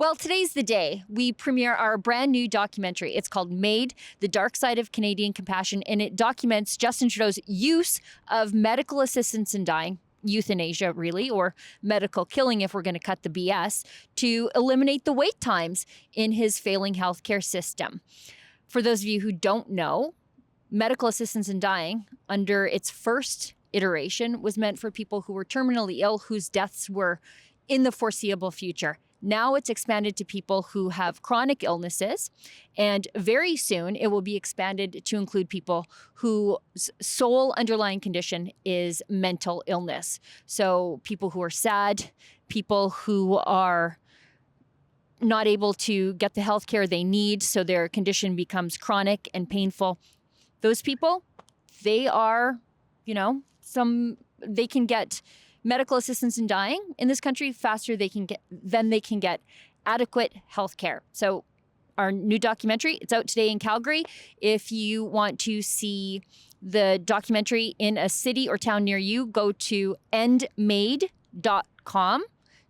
Well, today's the day. We premiere our brand new documentary. It's called MAID, The Dark Side of Canadian Compassion, and it documents Justin Trudeau's use of medical assistance in dying, euthanasia really, or medical killing if we're going to cut the BS, to eliminate the wait times in his failing healthcare system. For those of you who don't know, medical assistance in dying, under its first iteration, was meant for people who were terminally ill, whose deaths were in the foreseeable future. Now it's expanded to people who have chronic illnesses, and very soon it will be expanded to include people whose sole underlying condition is mental illness. So people who are sad, people who are not able to get the health care they need, so their condition becomes chronic and painful. Those people, they are, they can get medical assistance in dying in this country faster than they can get adequate health care. So our new documentary, it's out today in Calgary. If you want to see the documentary in a city or town near you, go to endmaid.com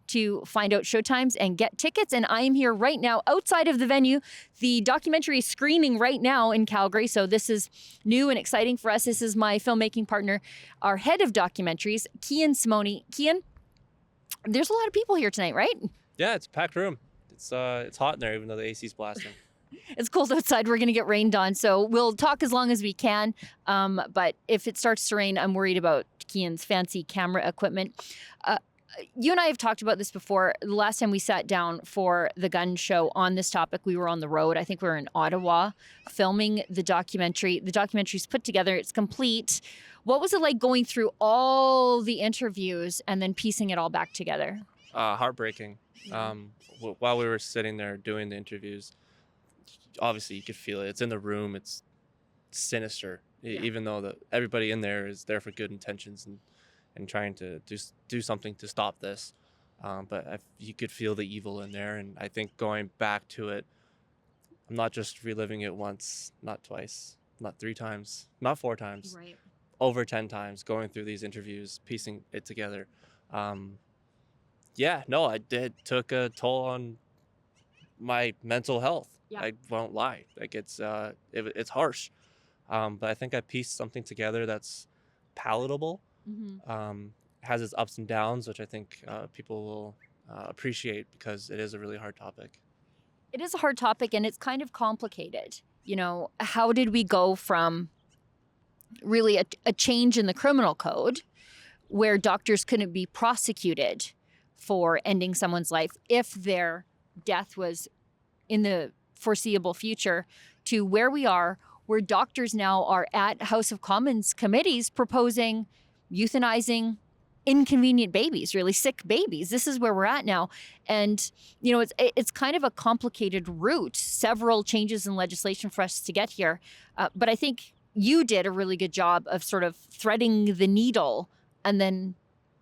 to find out showtimes and get tickets. And I am here right now outside of the venue. The documentary is screening right now in Calgary. So this is new and exciting for us. This is my filmmaking partner, our head of documentaries, Kian Simone. Kian, there's a lot of people here tonight, right? Yeah, it's a packed room. It's hot in there, even though the AC's blasting. It's cold outside. We're going to get rained on. So we'll talk as long as we can. But if it starts to rain, I'm worried about Kian's fancy camera equipment. You and I have talked about this before. The last time we sat down for the Gunn Show on this topic, we were on the road. I think we were in Ottawa filming the documentary. The documentary's put together. It's complete. What was it like going through all the interviews and then piecing it all back together? Heartbreaking. While we were sitting there doing the interviews, obviously you could feel it. It's in the room. It's sinister, even though everybody in there is there for good intentions and trying to do something to stop this. But you could feel the evil in there. And I think going back to it, I'm not just reliving it once, not twice, not 3 times, not 4 times, Right. over 10 times, going through these interviews, piecing it together. It took a toll on my mental health. Yeah. I won't lie. Like it's harsh. But I think I pieced something together that's palatable. Mm-hmm. Has its ups and downs, which I think people will appreciate because it is a really hard topic. It is a hard topic and it's kind of complicated. How did we go from really a change in the criminal code where doctors couldn't be prosecuted for ending someone's life if their death was in the foreseeable future to where we are, where doctors now are at House of Commons committees proposing euthanizing inconvenient babies, really sick babies. This is where we're at now. And, it's kind of a complicated route, several changes in legislation for us to get here. But I think you did a really good job of sort of threading the needle and then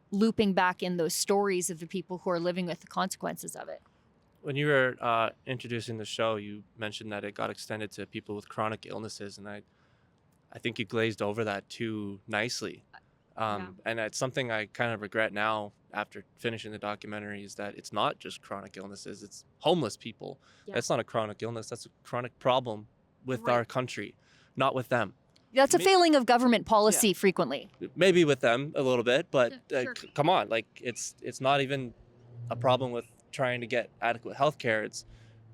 looping back in those stories of the people who are living with the consequences of it. When you were introducing the show, you mentioned that it got extended to people with chronic illnesses. And I think you glazed over that too nicely. And it's something I kind of regret now after finishing the documentary is that it's not just chronic illnesses, it's homeless people. Yeah. That's not a chronic illness, that's a chronic problem with our country, not with them. That's a failing of government policy frequently. Maybe with them a little bit, but Sure. Come on, like it's not even a problem with trying to get adequate health care, it's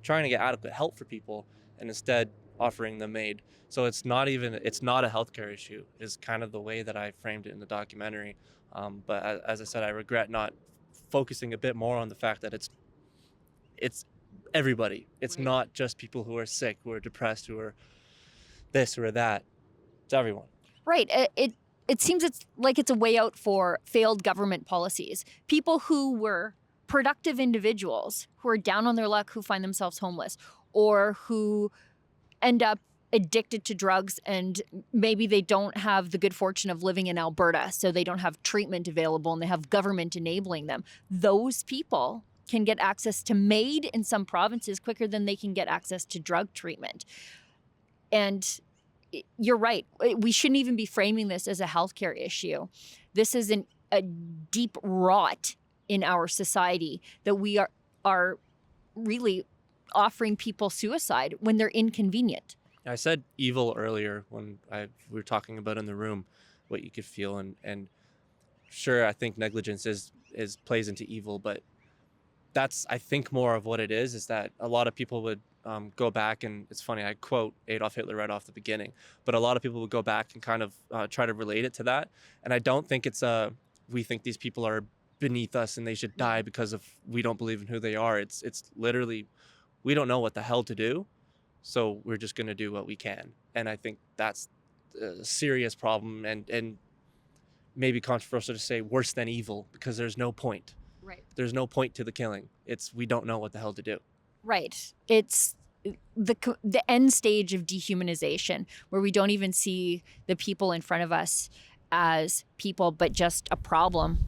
trying to get adequate help for people and instead offering them MAID. So it's not a healthcare issue is kind of the way that I framed it in the documentary. But as I said, I regret not focusing a bit more on the fact that it's everybody. It's not just people who are sick, who are depressed, who are this or that. It's everyone. Right. It seems it's a way out for failed government policies. People who were productive individuals who are down on their luck, who find themselves homeless, or who end up addicted to drugs and maybe they don't have the good fortune of living in Alberta, so they don't have treatment available and they have government enabling them. Those people can get access to MAID in some provinces quicker than they can get access to drug treatment. And you're right. We shouldn't even be framing this as a healthcare issue. This is a deep rot in our society that we are really offering people suicide when they're inconvenient. I said evil earlier when we were talking about in the room what you could feel, and sure, I think negligence is plays into evil, but that's, I think, more of what it is that a lot of people would go back, and it's funny, I quote Adolf Hitler right off the beginning, but a lot of people would go back and kind of try to relate it to that. And I don't think it's we think these people are beneath us and they should die because of we don't believe in who they are. It's literally, we don't know what the hell to do, so we're just going to do what we can. And I think that's a serious problem, and maybe controversial to say worse than evil, because there's no point. Right. There's no point to the killing. It's we don't know what the hell to do. Right. It's the end stage of dehumanization, where we don't even see the people in front of us as people, but just a problem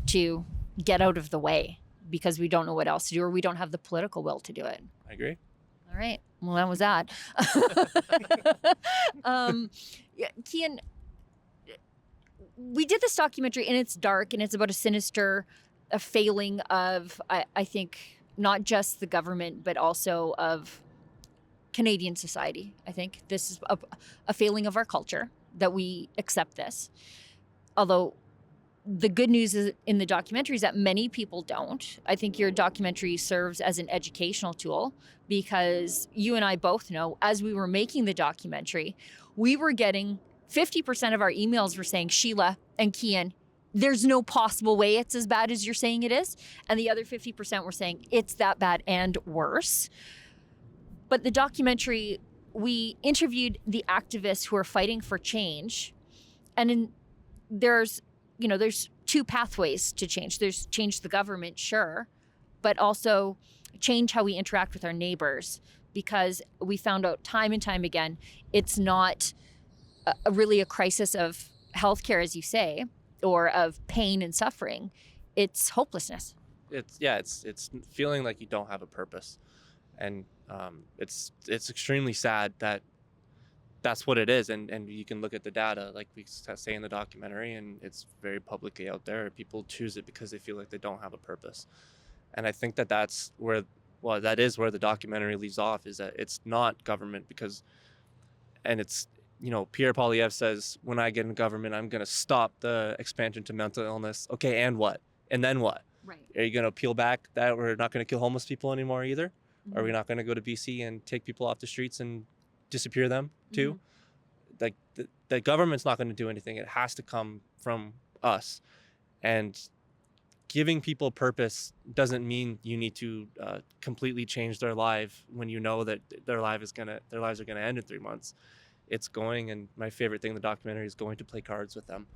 to get out of the way because we don't know what else to do, or we don't have the political will to do it. I agree. All right. Well, that was that. Kian, we did this documentary, and it's dark, and it's about a failing of, I think, not just the government, but also of Canadian society. I think this is a failing of our culture, that we accept this. Although the good news is in the documentary is that many people don't. I think your documentary serves as an educational tool, because you and I both know, as we were making the documentary, we were getting 50% of our emails were saying, Sheila and Kian, there's no possible way it's as bad as you're saying it is. And the other 50% were saying it's that bad and worse. But the documentary, we interviewed the activists who are fighting for change. And there's two pathways to change. There's change the government, sure, but also change how we interact with our neighbors, because we found out time and time again, it's not really a crisis of healthcare, as you say, or of pain and suffering. It's hopelessness. It's feeling like you don't have a purpose, and it's extremely sad that that's what it is. And you can look at the data, like we say in the documentary, and it's very publicly out there. People choose it because they feel like they don't have a purpose. And I think that is where the documentary leaves off, is that it's not government, and it's, Pierre Poilievre says, when I get in government, I'm going to stop the expansion to mental illness. Okay, and what? And then what? Right. Are you going to peel back that we're not going to kill homeless people anymore either? Mm-hmm. Are we not going to go to BC and take people off the streets and disappear them too? Mm-hmm. Like the government's not going to do anything. It has to come from us. And giving people purpose doesn't mean you need to completely change their life when you know that their lives are going to end in 3 months. It's going, and my favorite thing in the documentary is going to play cards with them,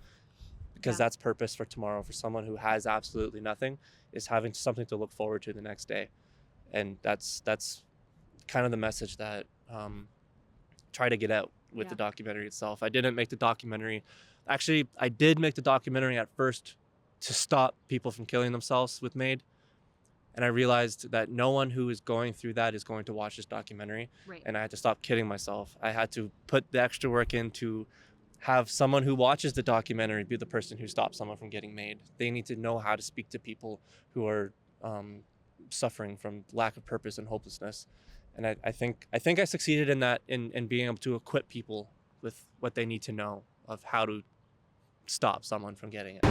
because that's purpose for tomorrow. For someone who has absolutely nothing, is having something to look forward to the next day. And that's kind of the message that try to get out with the documentary itself. I didn't make the documentary. Actually, I did make the documentary at first to stop people from killing themselves with MAID. And I realized that no one who is going through that is going to watch this documentary. Right. And I had to stop kidding myself. I had to put the extra work in to have someone who watches the documentary be the person who stops someone from getting MAID. They need to know how to speak to people who are suffering from lack of purpose and hopelessness. And I think I succeeded in that, in being able to equip people with what they need to know of how to stop someone from getting it.